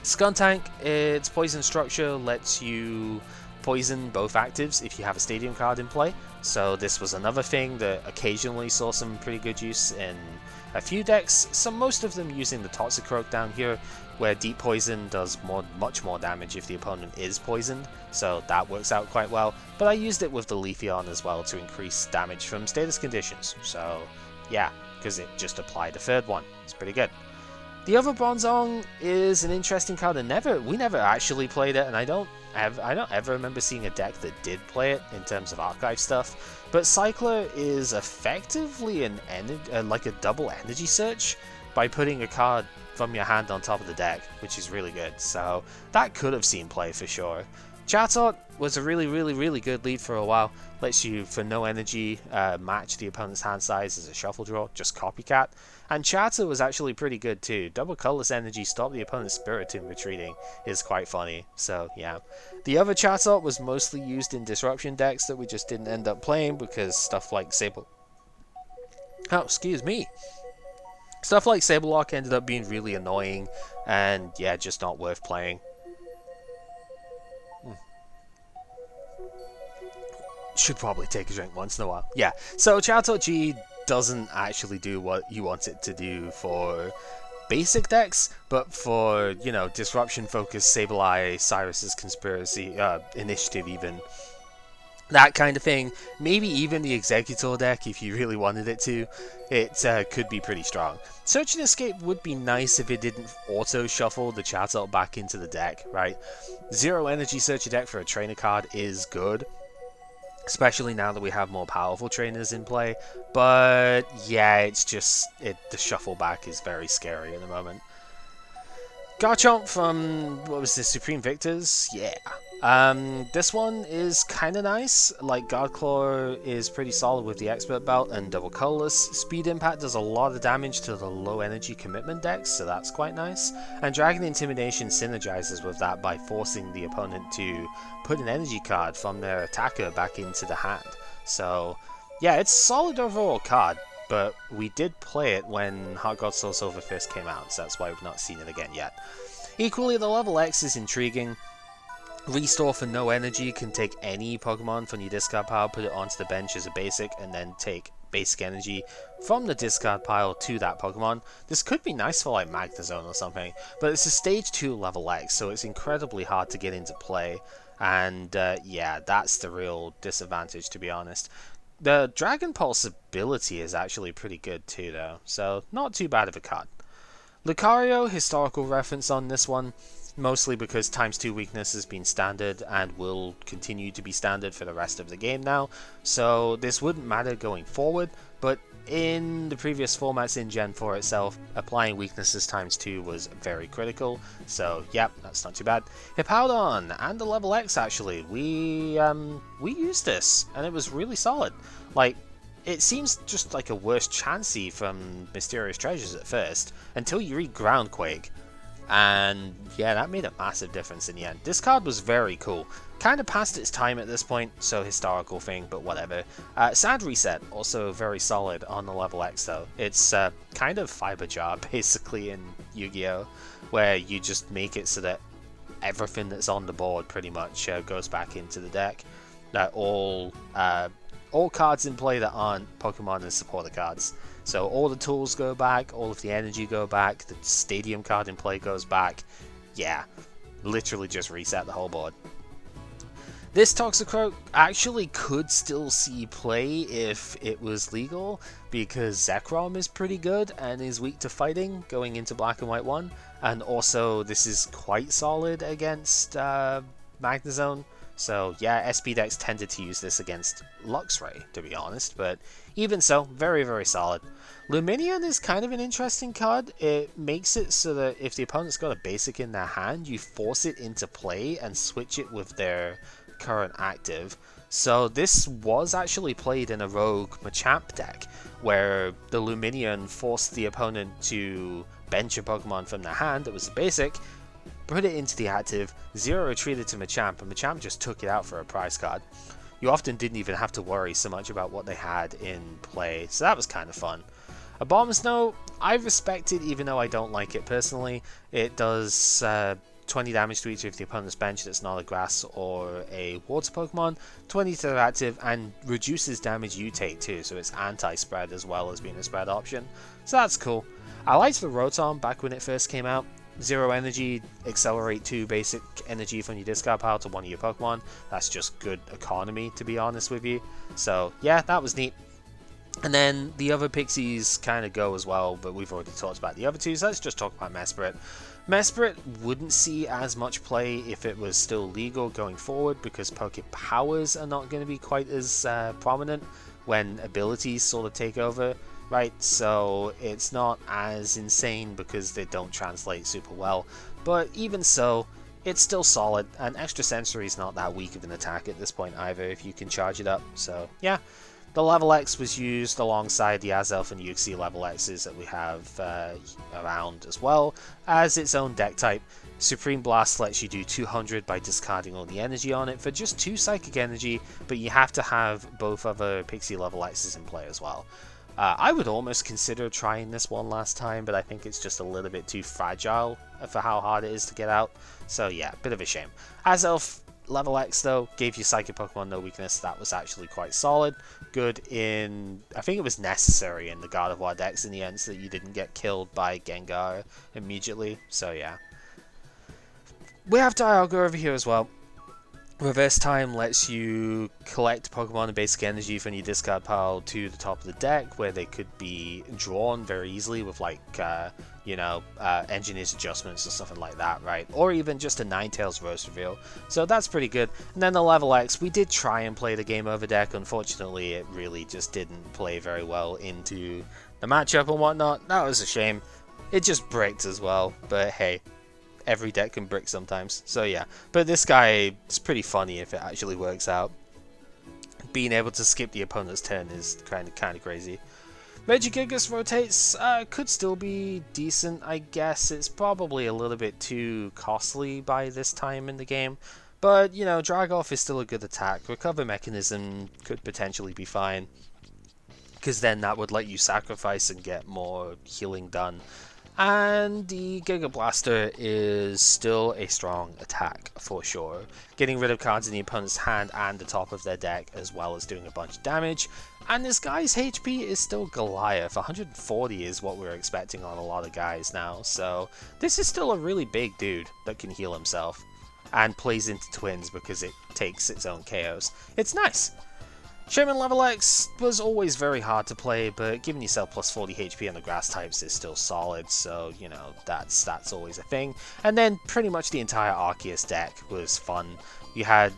Skuntank, its poison structure lets you poison both actives if you have a stadium card in play. So this was another thing that occasionally saw some pretty good use in a few decks. Most of them using the Toxicroak down here, where Deep Poison does much more damage if the opponent is poisoned. So that works out quite well. But I used it with the Leafeon as well to increase damage from status conditions. So yeah, because it just applied a third one. It's pretty good. The other Bronzong is an interesting card, and we never actually played it, and I don't ever remember seeing a deck that did play it in terms of archive stuff. But Cycler is effectively like a double energy search by putting a card from your hand on top of the deck, which is really good. So that could have seen play for sure. Chatot was a really, really, really good lead for a while. Lets you, for no energy, match the opponent's hand size as a shuffle draw, just copycat. And Chatter was actually pretty good too. Double colorless energy, stop the opponent's Spiritomb retreating, is quite funny. So yeah. The other Chatot was mostly used in disruption decks that we just didn't end up playing because stuff like Stuff like Sableye ended up being really annoying and yeah, just not worth playing. Should probably take a drink once in a while. Yeah, so Chatot G doesn't actually do what you want it to do for basic decks, but for, you know, disruption-focused Sableye, Cyrus's Conspiracy, Initiative even, that kind of thing, maybe even the Executor deck if you really wanted it to, it could be pretty strong. Search and Escape would be nice if it didn't auto-shuffle the Chatot back into the deck, right? Zero energy search your deck for a trainer card is good, especially now that we have more powerful trainers in play, but yeah, it's just, the shuffle back is very scary at the moment. Garchomp from, what was this, Supreme Victors? Yeah. This one is kind of nice. Like, Guardclaw is pretty solid with the Expert Belt and Double Colorless. Speed Impact does a lot of damage to the low energy commitment decks, so that's quite nice. And Dragon Intimidation synergizes with that by forcing the opponent to put an energy card from their attacker back into the hand. So, yeah, it's a solid overall card, but we did play it when Heart Gold Soul Silver Fist came out, so that's why we've not seen it again yet. Equally, the level X is intriguing. Restore for no energy can take any Pokemon from your discard pile, put it onto the bench as a basic, and then take basic energy from the discard pile to that Pokemon. This could be nice for like Magnezone or something, but it's a stage 2 level X, so it's incredibly hard to get into play, and yeah, that's the real disadvantage, to be honest. The Dragon Pulse ability is actually pretty good too though, so not too bad of a card. Lucario, historical reference on this one, mostly because ×2 weakness has been standard and will continue to be standard for the rest of the game now, so this wouldn't matter going forward, but in the previous formats in Gen 4 itself, applying weaknesses ×2 was very critical, so yep, that's not too bad. Hippowdon and the level X actually, we used this and it was really solid. Like, it seems just like a worse Chansey from Mysterious Treasures at first, until you read Groundquake. And yeah, that made a massive difference in the end. This card was very cool. kind of past its time at this point, so historical thing, but whatever. Sad Reset, also very solid on the level X though. It's kind of Fiber Jar basically in Yu-Gi-Oh! Where you just make it so that everything that's on the board pretty much goes back into the deck. That all cards in play that aren't Pokemon and supporter cards. So all the tools go back, all of the energy go back, the stadium card in play goes back. Yeah, literally just reset the whole board. This Toxicroak actually could still see play if it was legal, because Zekrom is pretty good and is weak to fighting going into Black and White 1, and also this is quite solid against Magnezone. So yeah, SP decks tended to use this against Luxray, to be honest, but even so, very, very solid. Luminion is kind of an interesting card. It makes it so that if the opponent's got a basic in their hand, you force it into play and switch it with their current active. So this was actually played in a Rogue Machamp deck, where the Luminion forced the opponent to bench a Pokemon from their hand that was a basic, put it into the active, zero retreated to Machamp, and Machamp just took it out for a prize card. You often didn't even have to worry so much about what they had in play, so that was kind of fun. A Bomb Snow, I respect it even though I don't like it personally. It does 20 damage to each of the opponent's bench that's not a grass or a water Pokemon, 20 to their active, and reduces damage you take too, so it's anti-spread as well as being a spread option. So that's cool. I liked the Rotom back when it first came out. 0 energy, accelerate 2 basic energy from your discard pile to one of your Pokemon. That's just good economy, to be honest with you. So yeah, that was neat. And then the other Pixies kind of go as well, but we've already talked about the other two, so let's just talk about Mesprit. Mesprit wouldn't see as much play if it was still legal going forward, because Poke Powers are not going to be quite as prominent when abilities sort of take over, right? So it's not as insane because they don't translate super well. But even so, it's still solid, and Extra Sensory is not that weak of an attack at this point either if you can charge it up. So yeah. The level X was used alongside the Azelf and Uxie level X's that we have around, as well as its own deck type. Supreme Blast lets you do 200 by discarding all the energy on it for just 2 Psychic Energy, but you have to have both other Pixie level X's in play as well. I would almost consider trying this one last time, but I think it's just a little bit too fragile for how hard it is to get out. So yeah, bit of a shame. Azelf level X though gave you Psychic Pokemon no weakness. That was actually quite solid. Good in, I think it was necessary in the God of War decks in the end so that you didn't get killed by Gengar immediately. So yeah. We have Dialga over here as well. Reverse Time lets you collect Pokemon and basic energy from your discard pile to the top of the deck, where they could be drawn very easily with like, Engineer's Adjustments or something like that, right? Or even just a Ninetales Rose Reveal. So that's pretty good. And then the level X, we did try and play the Game Over deck. Unfortunately, it really just didn't play very well into the matchup and whatnot. That was a shame. It just bricked as well, but hey. Every deck can brick sometimes, so yeah. But this guy is pretty funny if it actually works out. Being able to skip the opponent's turn is kind of crazy. Regigigas rotates, could still be decent, I guess. It's probably a little bit too costly by this time in the game. But, you know, Dragoff is still a good attack. Recover Mechanism could potentially be fine, because then that would let you sacrifice and get more healing done. And the Giga Blaster is still a strong attack for sure, getting rid of cards in the opponent's hand and the top of their deck, as well as doing a bunch of damage. And this guy's HP is still Goliath. 140 is what we're expecting on a lot of guys now, so this is still a really big dude that can heal himself and plays into twins because it takes its own KOs. It's nice. Shaman level X was always very hard to play, but giving yourself plus 40 HP on the grass types is still solid, so, you know, that's always a thing. And then pretty much the entire Arceus deck was fun. You had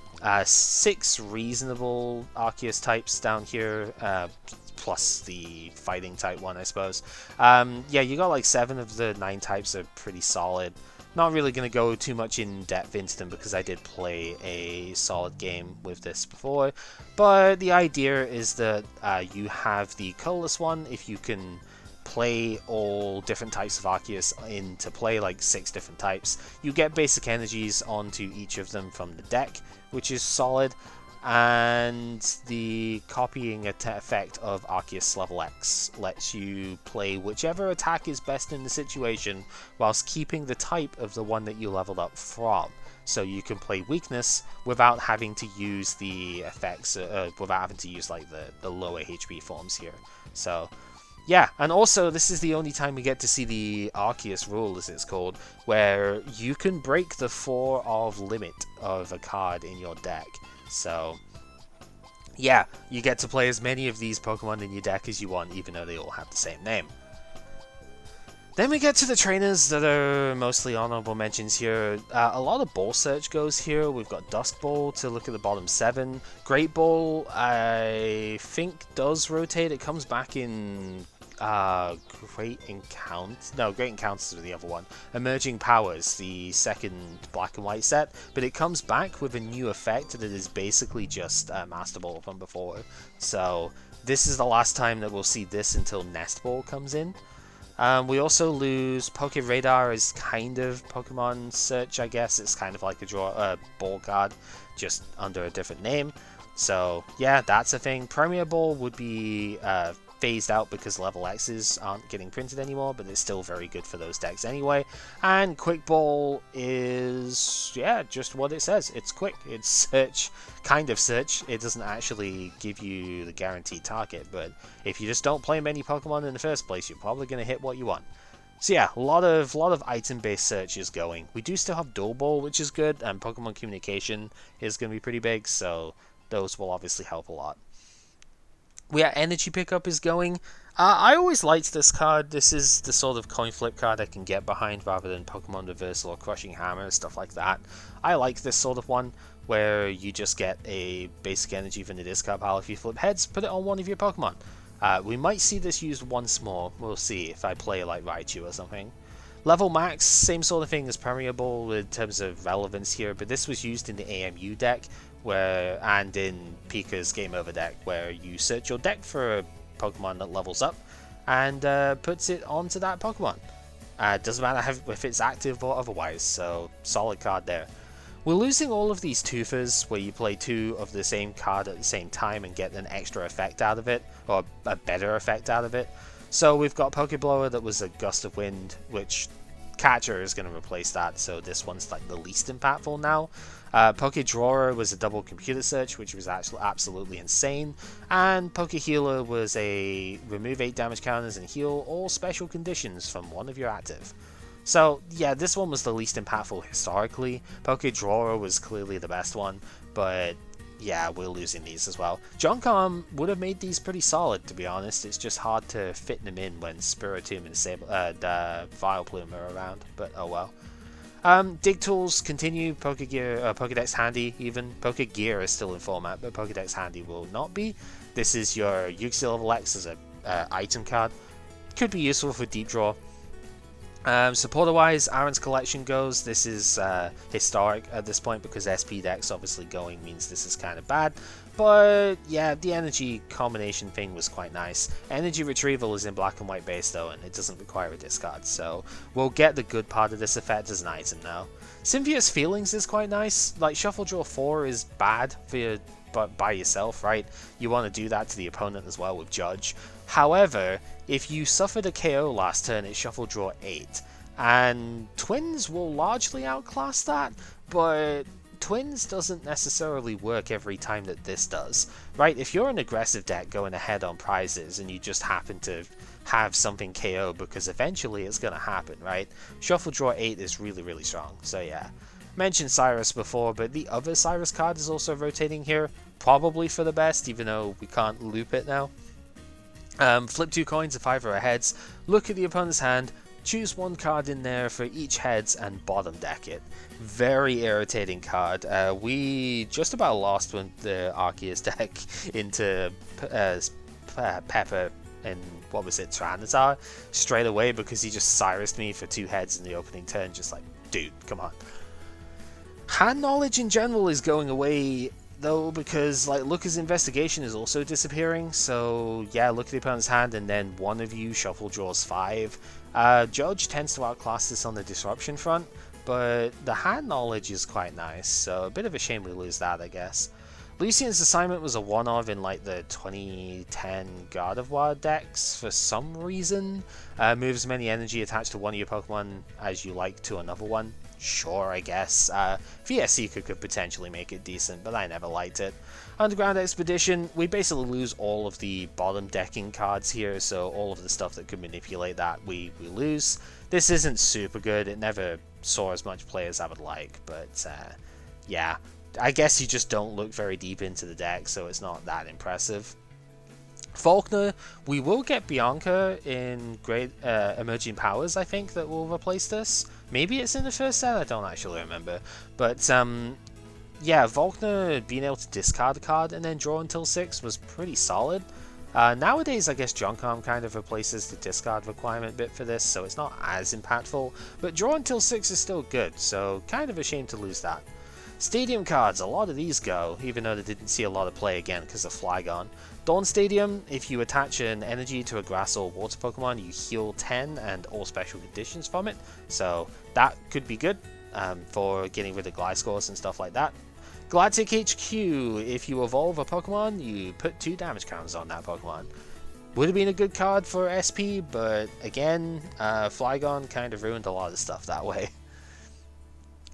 6 reasonable Arceus types down here, plus the fighting type one, I suppose. Yeah, you got like 7 of the 9 types are pretty solid. Not really going to go too much in depth into them because I did play a solid game with this before, but the idea is that you have the colorless one if you can play all different types of Arceus into play, like 6 different types. You get basic energies onto each of them from the deck, which is solid, and the copying effect of Arceus level X lets you play whichever attack is best in the situation whilst keeping the type of the one that you leveled up from. So you can play weakness without having to use the effects, without having to use like the lower HP forms here. So yeah, and also this is the only time we get to see the Arceus rule, as it's called, where you can break the 4 of limit of a card in your deck. So yeah, you get to play as many of these Pokemon in your deck as you want, even though they all have the same name. Then we get to the trainers that are mostly honorable mentions here. A lot of Ball Search goes here. We've got Dusk Ball to look at the bottom 7. Great Ball, I think, does rotate. It comes back in Great Encounters. No, Great Encounters is the other one. Emerging Powers, the second black and white set. But it comes back with a new effect that is basically just Master Ball from before. So this is the last time that we'll see this until Nest Ball comes in. We also lose Poke Radar as kind of Pokemon Search, I guess. It's kind of like a ball card, just under a different name. So yeah, that's a thing. Premier Ball would be phased out because level X's aren't getting printed anymore, but it's still very good for those decks anyway. And Quick Ball is, yeah, just what it says. It's quick. It's search, kind of search. It doesn't actually give you the guaranteed target, but if you just don't play many Pokemon in the first place, you're probably going to hit what you want. So yeah, a lot of item-based searches going. We do still have Dual Ball, which is good, and Pokemon Communication is going to be pretty big, so those will obviously help a lot. Energy Pickup is going. I always liked this card. This is the sort of coin flip card I can get behind rather than Pokemon Reversal or Crushing Hammer, stuff like that. I like this sort of one where you just get a basic energy from the discard pile. If you flip heads, put it on one of your Pokemon. We might see this used once more. We'll see if I play like Raichu or something. Level Max, same sort of thing as Premier Ball in terms of relevance here, but this was used in the AMU deck and in Pika's Game Over deck, where you search your deck for a Pokemon that levels up and puts it onto that Pokemon. Doesn't matter if it's active or otherwise, so solid card there. We're losing all of these twofers, where you play 2 of the same card at the same time and get an extra effect out of it, or a better effect out of it. So we've got Pokeblower that was a Gust of Wind, which Catcher is going to replace that, so this one's like the least impactful now. Pokedrawer was a double computer search, which was actually absolutely insane, and Pokehealer was a remove 8 damage counters and heal all special conditions from one of your active. So yeah, this one was the least impactful historically. Pokedrawer was clearly the best one, but yeah, we're losing these as well. Junkarm would have made these pretty solid, to be honest. It's just hard to fit them in when Spiritomb and Vileplume are around, but oh well. Dig Tools continue. Pokedex Handy even. Pokegear is still in format, but Pokedex Handy will not be. This is your Uxie level X as a item card. Could be useful for deep draw. Supporter-wise, Aaron's Collection goes. This is historic at this point because SP decks obviously going means this is kind of bad. But yeah, the energy combination thing was quite nice. Energy Retrieval is in black and white base though, and it doesn't require a discard, so we'll get the good part of this effect as an item now. Symbiote's Feelings is quite nice. Like, Shuffle Draw 4 is bad but by yourself, right? You want to do that to the opponent as well with Judge. However, if you suffered a KO last turn, it's Shuffle Draw 8. And Twins will largely outclass that, but Twins doesn't necessarily work every time that this does, right? If you're an aggressive deck going ahead on prizes and you just happen to have something KO because eventually it's going to happen, right? Shuffle Draw 8 is really, really strong, so yeah. Mentioned Cyrus before, but the other Cyrus card is also rotating here, probably for the best, even though we can't loop it now. Flip 2 coins if either are heads, look at the opponent's hand, choose one card in there for each heads and bottom deck it. Very irritating card. We just about lost when the Arceus deck into Pepper and what was it, Tyranitar straight away because he just Cyrused me for 2 heads in the opening turn, just like, dude, come on. Hand knowledge in general is going away though, because like Looker's investigation is also disappearing. So yeah, look at the opponent's hand, and then one of you shuffle draws 5. Judge tends to outclass this on the disruption front, but the hand knowledge is quite nice. So a bit of a shame we lose that, I guess. Lucian's assignment was a one-of in like the 2010 God of War decks for some reason. Moves many energy attached to one of your Pokemon as you like to another one. Sure, I guess. VS Seeker could potentially make it decent, but I never liked it. Underground Expedition, we basically lose all of the bottom decking cards here, so all of the stuff that could manipulate that we lose. This isn't super good, it never saw as much play as I would like, but yeah. I guess you just don't look very deep into the deck, so it's not that impressive. Faulkner, we will get Bianca in Great Emerging Powers, I think, that will replace this. Maybe it's in the first set, I don't actually remember. But yeah, Faulkner being able to discard a card and then draw until 6 was pretty solid. Nowadays, I guess Junk Arm kind of replaces the discard requirement bit for this, so it's not as impactful. But draw until 6 is still good, so kind of a shame to lose that. Stadium cards, a lot of these go, even though they didn't see a lot of play again because of Flygon. Dawn Stadium, if you attach an energy to a grass or water Pokemon, you heal 10 and all special conditions from it, so that could be good for getting rid of Gliscors and stuff like that. Galactic HQ, if you evolve a Pokemon, you put 2 damage counters on that Pokemon. Would have been a good card for SP, but again, Flygon kind of ruined a lot of stuff that way.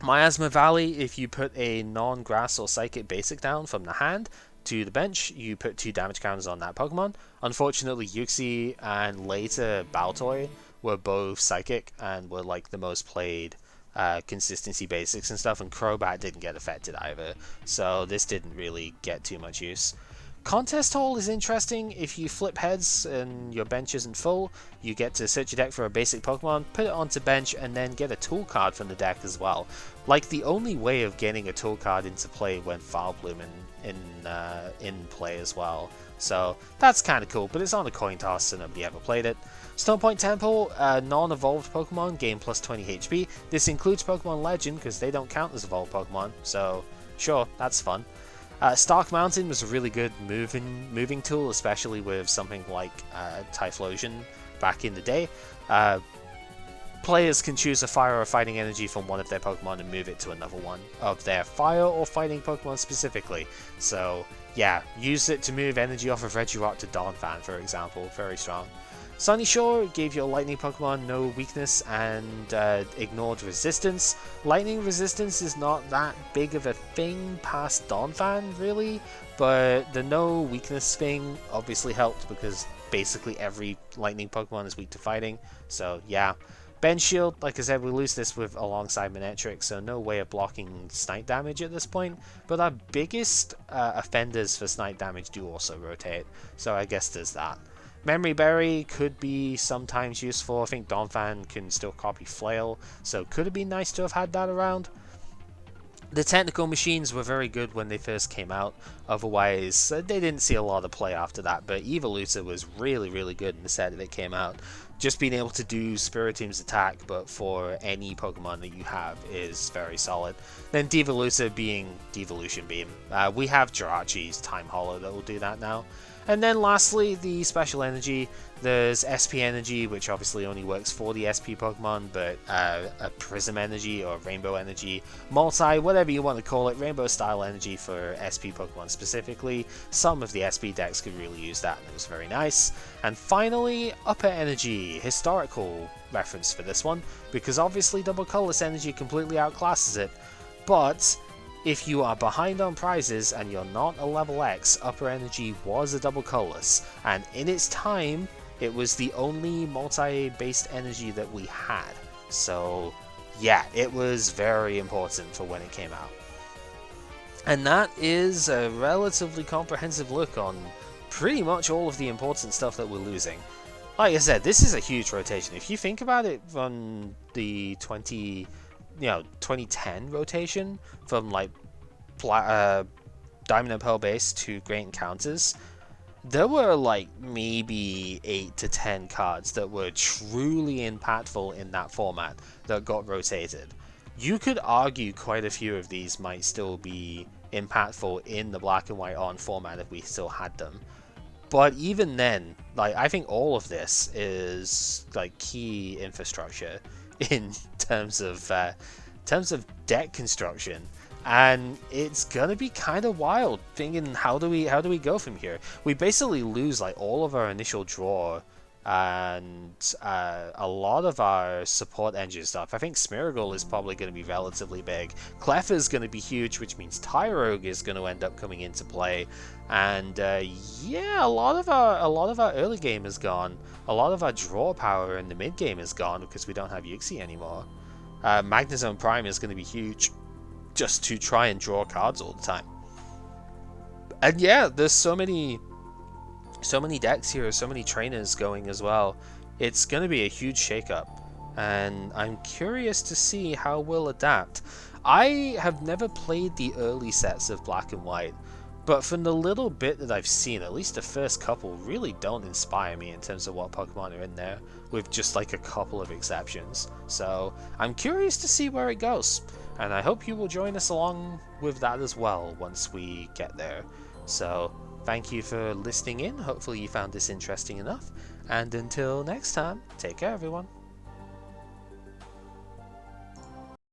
Miasma Valley, if you put a non-grass or psychic basic down from the hand to the bench, you put 2 damage counters on that Pokemon. Unfortunately, Yuxi and later Baltoy were both psychic and were like the most played consistency basics and stuff, and Crobat didn't get affected either, so this didn't really get too much use. Contest Hall is interesting. If you flip heads and your bench isn't full, you get to search your deck for a basic Pokemon, put it onto bench, and then get a tool card from the deck as well. Like the only way of getting a tool card into play when Vileplume in play as well. So that's kind of cool, but it's on a coin toss, so nobody ever played it. Stone Point Temple, non-evolved Pokemon gain plus 20 HP. This includes Pokemon Legend because they don't count as evolved Pokemon, so sure, that's fun. Stark Mountain was a really good moving tool, especially with something like Typhlosion back in the day. Players can choose a fire or fighting energy from one of their Pokemon and move it to another one of their fire or fighting Pokemon specifically. So yeah, use it to move energy off of Regirock to Donphan, for example. Very strong. Sunny Shore gave your lightning Pokemon no weakness and ignored resistance. Lightning resistance is not that big of a thing past Donphan, really, but the no weakness thing obviously helped because basically every lightning Pokemon is weak to fighting, so yeah. Bench Shield, like I said, we lose this with alongside Manectric, so no way of blocking Snipe damage at this point, but our biggest offenders for Snipe damage do also rotate, so I guess there's that. Memory Berry could be sometimes useful. I think Donphan can still copy Flail, so could have been nice to have had that around. The technical machines were very good when they first came out, otherwise they didn't see a lot of play after that, but Evoluta was really good in the set that it came out. Just being able to do Spiritom's attack, but for any Pokemon that you have, is very solid. Then Devoluta being Devolution Beam. We have Jirachi's Time Hollow that will do that now. And then lastly, the special energy. There's SP energy, which obviously only works for the SP Pokemon, but a Prism energy or Rainbow energy, multi, whatever you want to call it, Rainbow style energy for SP Pokemon specifically. Some of the SP decks could really use that, and it was very nice. And finally, Upper Energy, historical reference for this one, because obviously Double Colorless Energy completely outclasses it, but if you are behind on prizes and you're not a level X, Upper Energy was a double colorless, and in its time, it was the only multi-based energy that we had. So yeah, it was very important for when it came out. And that is a relatively comprehensive look on pretty much all of the important stuff that we're losing. Like I said, this is a huge rotation. If you think about it from the 2010 rotation, from like Diamond and Pearl base to Great Encounters, there were like maybe 8 to 10 cards that were truly impactful in that format that got rotated. You could argue quite a few of these might still be impactful in the black and white on format if we still had them. But even then, like, I think all of this is like key infrastructure in terms of deck construction, and it's gonna be kind of wild thinking how do we go from here. We basically lose like all of our initial draw and a lot of our support engine stuff. I think Smeargle is probably going to be relatively big. Clef is going to be huge, which means Tyrogue is going to end up coming into play. And yeah, a lot of our early game is gone. A lot of our draw power in the mid game is gone because we don't have Yuxi anymore. Magnezone Prime is going to be huge, just to try and draw cards all the time. And yeah, there's so many decks here, so many trainers going as well. It's going to be a huge shakeup, and I'm curious to see how we'll adapt. I have never played the early sets of Black and White, but from the little bit that I've seen, at least the first couple really don't inspire me in terms of what Pokemon are in there, with just like a couple of exceptions. So I'm curious to see where it goes, and I hope you will join us along with that as well once we get there. So thank you for listening in. Hopefully you found this interesting enough. And until next time, take care everyone.